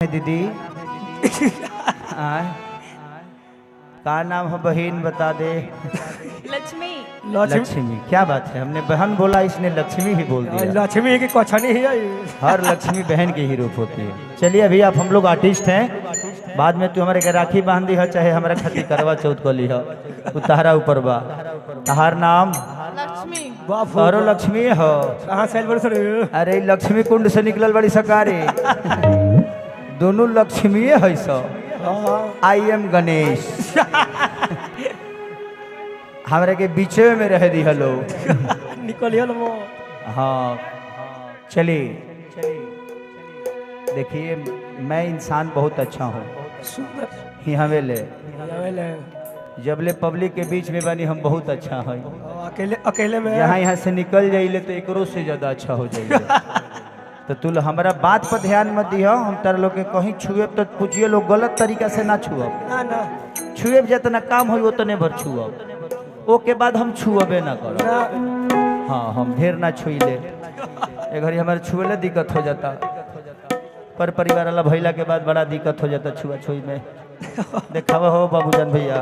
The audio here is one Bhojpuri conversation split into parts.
दीदी का नाम है बहन बता दे। लक्ष्मी। लक्ष्मी क्या बात है, हमने बहन बोला इसने लक्ष्मी भी बोल दिया। लक्ष्मी की कुछ नहीं है, हर लक्ष्मी बहन की ही रूप होती है। चलिए अभी आप हम लोग आर्टिस्ट हैं, बाद में तू हमारे के राखी बांध दी है चाहे हमारा खती करवा चौथ को ली है उतारा ऊपर बा। तहार नाम लक्ष्मी। और लक्ष्मी हो। कहाँ से बोल सर? अरे लक्ष्मी कुंड से निकलल बड़ी सकारी दोनों लक्ष्मी है सो। आई एम गणेश हमारे के बीचे में रह दी हेलो निकलिए लो। हाँ चलिए देखिए मैं इंसान बहुत अच्छा हूँ यहाँ ले जब ले पब्लिक के बीच में बनी हम बहुत अच्छा है। अकेले अकेले में यहाँ से निकल जाइले तो एकरो से ज्यादा अच्छा हो जाइए। तो तू हमारा बात पर ध्यान मत दियो, हम तार लोग के कहीं छुए तो पूछिए लोग गलत तरीका से ना छुअब। ना ना छुए जितना काम हो उतने भर छुअब, ओके बाद हम छुअबे ना करब। हाँ हम ढेर ना छुई ले, एक घड़ी हमारे छुएले दिक्कत हो जाता, पर परिवार वाला भैला के बाद बड़ा दिक्कत हो जाता छुआ छुई में। देखावा हो बाबूजान भैया,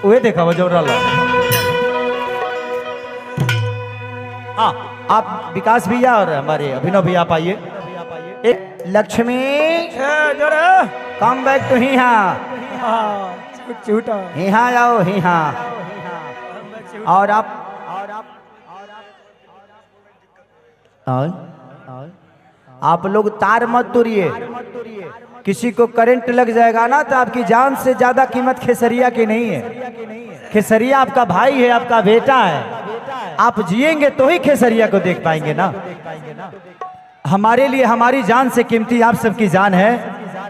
वही देखावा जो रहा। हाँ आप विकास भैया और हमारे अभिनव भैया आप आइए। एक लक्ष्मी कम बैक टू यहाँ यहाँ आओ यहाँ। और आप लोग तार मत तोड़िए, किसी को करंट लग जाएगा ना तो आपकी जान से ज्यादा कीमत खेसरिया की नहीं है। खेसरिया आपका भाई है, आपका बेटा है। आप जिएंगे तो ही खेसरिया को देख पाएंगे ना। हमारे लिए हमारी जान से कीमती आप सबकी जान है,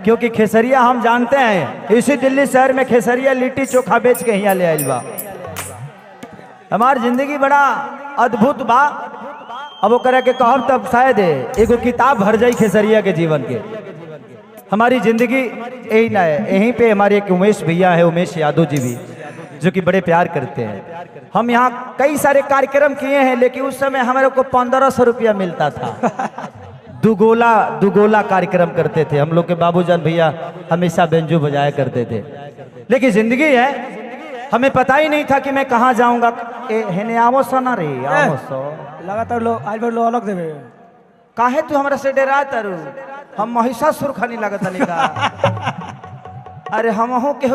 क्योंकि खेसरिया हम जानते हैं इसी दिल्ली शहर में खेसरिया लिट्टी चोखा बेच के यहाँ ले आइल बा। हमारी जिंदगी बड़ा अद्भुत बा। अब वो करे के कहब तब शायद एगो किताब भर जाई खेसरिया के जीवन के। हमारी जिंदगी यही ना है। यहीं पे हमारे एक उमेश भैया है, उमेश यादव जी भी, जो कि बड़े प्यार करते हैं। हम यहाँ कई सारे कार्यक्रम किए हैं, लेकिन उस समय हमारे को 1500 रुपया मिलता था। दुगोला कार्यक्रम करते थे हम लोग के। बाबूजान भैया हमेशा बेंजो बजाया करते थे। लेकिन जिंदगी है, हमें पता ही नहीं था कि मैं कहाँ जाऊंगा। ना रे लगातार लो आज बार लो अलग देवे। काहे तू हमरा से डरा तारू? हम महिषासुर खानी लागत नहीं का। अरे हम हो के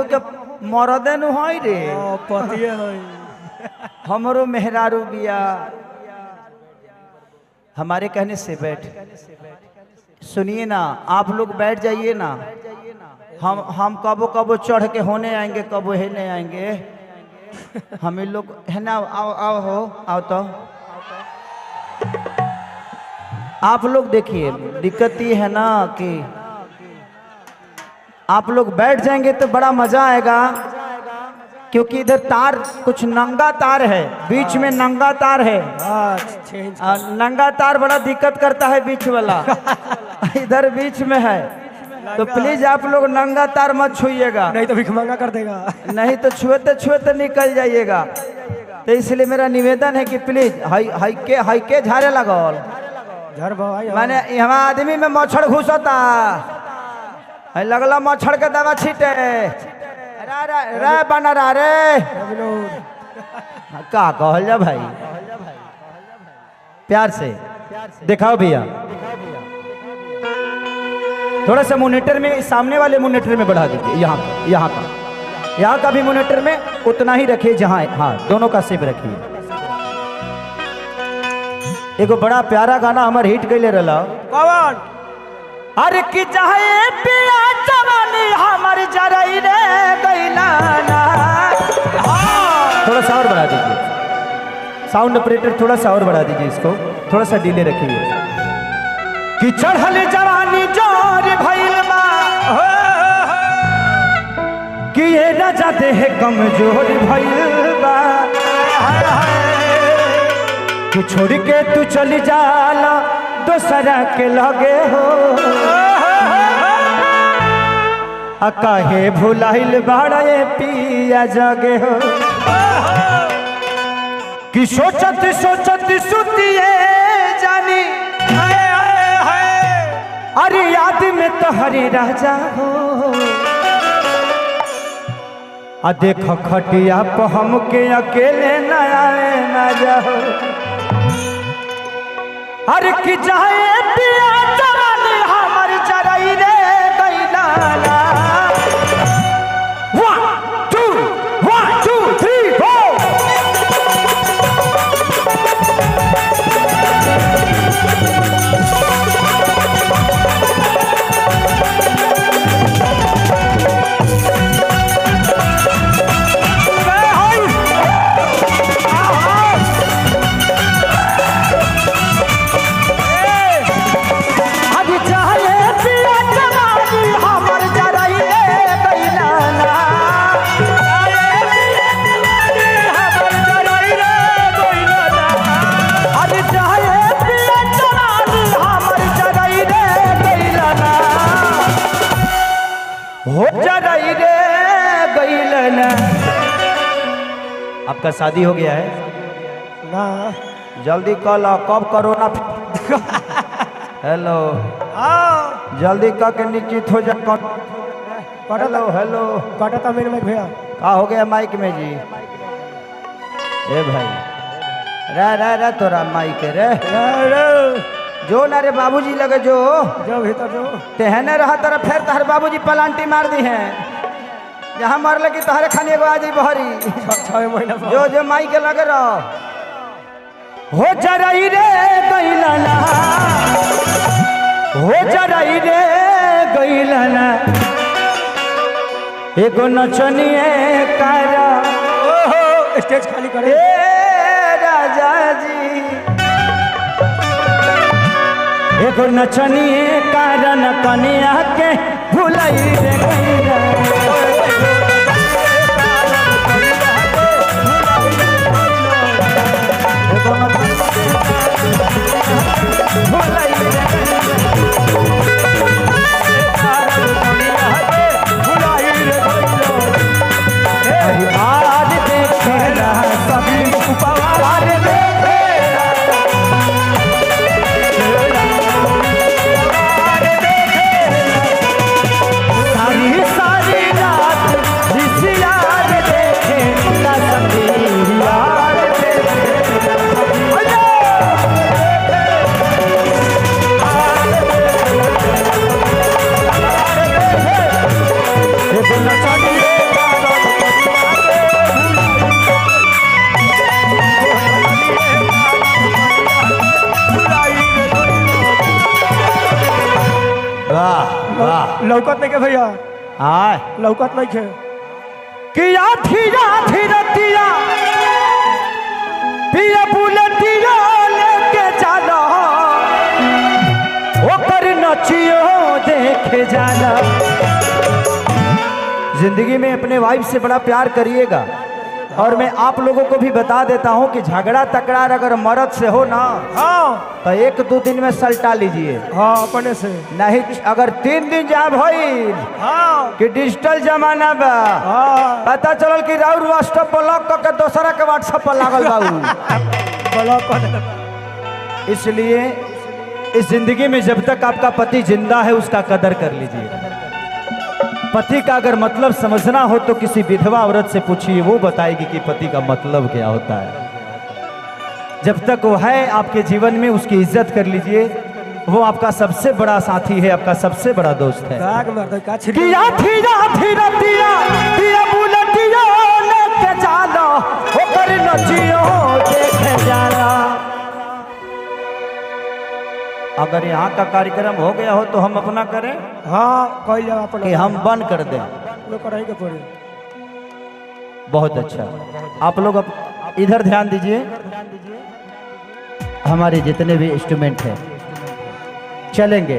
मरदे नु होई रे, पतिए होई हमरो मेहरारू बिया। हमारे कहने से बैठ, सुनिए ना आप लोग बैठ जाइए ना। हम कबो कबो चढ़ के होने आएंगे, कबो हेने आएंगे। हम लोग है ना। आओ आओ हो आओ तो आप लोग देखिए, दिक्कत ये है ना कि आप लोग बैठ जाएंगे तो बड़ा मजा आएगा, क्योंकि इधर तार कुछ नंगा तार है, बीच में नंगा तार है। नंगा तार बड़ा दिक्कत करता है बीच वाला। इधर बीच में है, तो प्लीज आप लोग नंगा तार मत छुइएगा, नहीं तो भिखमंगा कर देगा। नहीं तो छुएते छुएते निकल जाइएगा। तो इसलिए मेरा निवेदन है कि प्लीज हाई के झारे लगल माने यहाँ आदमी में मच्छर घुसता लगला, मच्छर के दवा छीटे रे बना रहा रे का कहल जा भाई। प्यार से दिखाओ भैया, थोड़ा सा मोनिटर में, सामने वाले मोनिटर में बढ़ा दीजिए। यहाँ का भी मोनिटर में उतना ही रखिए जहाँ, हाँ दोनों का सिर्फ रखिए। एगो बड़ा प्यारा गाना हमारे हिट गईले रहा। कौन? अरे कि चाहे पिया जवानी हमारी जराई रे गईला ना। थोड़ा सा और बढ़ा दीजिए, साउंड ऑपरेटर थोड़ा सा और बढ़ा दीजिए, इसको थोड़ा सा डिले रखिए। कि चढ़ल जवानी जोर भइल बा, कि ये न जाते है कमजोर भइल बा, कि छोड़ के तू चली जाला दोसरा के लगे हो। काहे भुलाइल बाड़े पिया जगे हो। कि सोचत सोचत सुतिए जानी अरे याद में तो हरे राजा हो आ देखो खटिया पर हमके अकेले न आए न जाओ अरे कि जाए पिया जवानी हमर चरई रे गइला ना 1 2 3 4 हो जरई रे गइलन। आपका शादी हो गया है ना जल्दी कल कब कोरोना हेलो हाँ जल्दी का के निश्चित हो जा हेलो हेलो काटा था मेरे में भैया का हो गया माइक में जी ए भाई रे तोरा माइक रे जो ना रे बाबूजी लगे जो भीतर जो तेहने रहा तरफ फिर तहर बाबूजी पलांटी मार दी हैं जहाँ मार लगी तहरे खाने एगो आ जाई बहरी 6 महीना जो जो माई के लगे रहो हो जरई रे गइलना हो जरई रे गइलना एगो नचनिए कारा ओहो स्टेज खाली करे ए राजा जी एगो नचनिए कारण कनिया के भुलई रे गइला लौकत नहीं के भैया आय लौकत नहीं के कि आधी रतिया पिया बुलेटिया लेके चलो ओकर नचियो देखे जाना। जिंदगी में अपने वाइफ से बड़ा प्यार करिएगा और मैं आप लोगों को भी बता देता हूं कि झगड़ा तकरार अगर मर्द से हो ना हाँ तो 1-2 दिन में सलटा लीजिए हाँ अपने से नहीं अगर 3 दिन जा भई हाँ कि डिजिटल जमाना बा हाँ पता चलल कि राउर व्हाट्सएप ब्लॉक करके दूसरा के व्हाट्सएप पर लागल बाबू ब्लॉक कर देता। इसलिए इस जिंदगी में जब तक आपका पति जिंदा है उसका कदर कर लीजिए। पति का अगर मतलब समझना हो तो किसी विधवा औरत से पूछिए, वो बताएगी कि पति का मतलब क्या होता है। जब तक वो है आपके जीवन में उसकी इज्जत कर लीजिए, वो आपका सबसे बड़ा साथी है, आपका सबसे बड़ा दोस्त है। दाग मार दो का छिड़ किया थीरा थीरा दिया दिया बुलेटिया लेके जाना ओकर नचियो देखे जाना। अगर यहाँ का कार्यक्रम हो गया हो तो हम अपना करें हाँ कोई जगह पर कि हम बंद कर दें। लोग कराएंगे पड़े। बहुत अच्छा, आप लोग अब इधर ध्यान दीजिए। हमारे जितने भी इंस्ट्रूमेंट हैं चलेंगे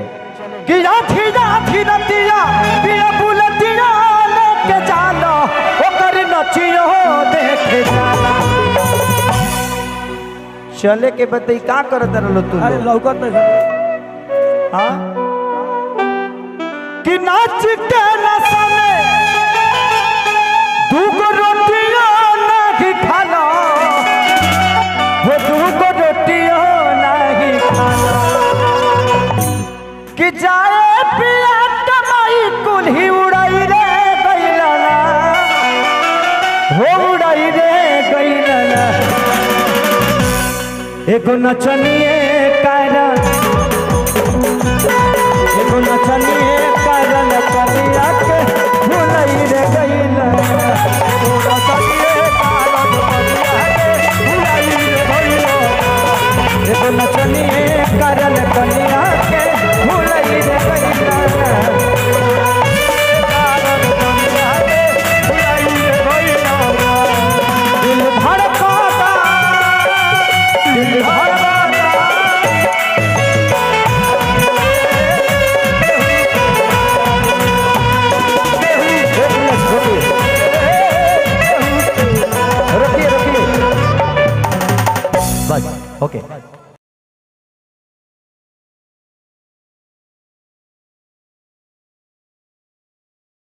कि आधी रतिया पिया बुलेटिया लेके जाना ओकर नचियो देखे जाना। चले के बताई का करत रहलो तू अरे लोग? लौकत नहीं हाँ कि नाच के नशा में दूगो रोटियां नहीं खाना, वो दूगो रोटियां नहीं खाना कि जाए पिया कमाई कुल्ही उड़ाई रे गइला ना हो उड़ाई रे गइला ना एगो नचनिए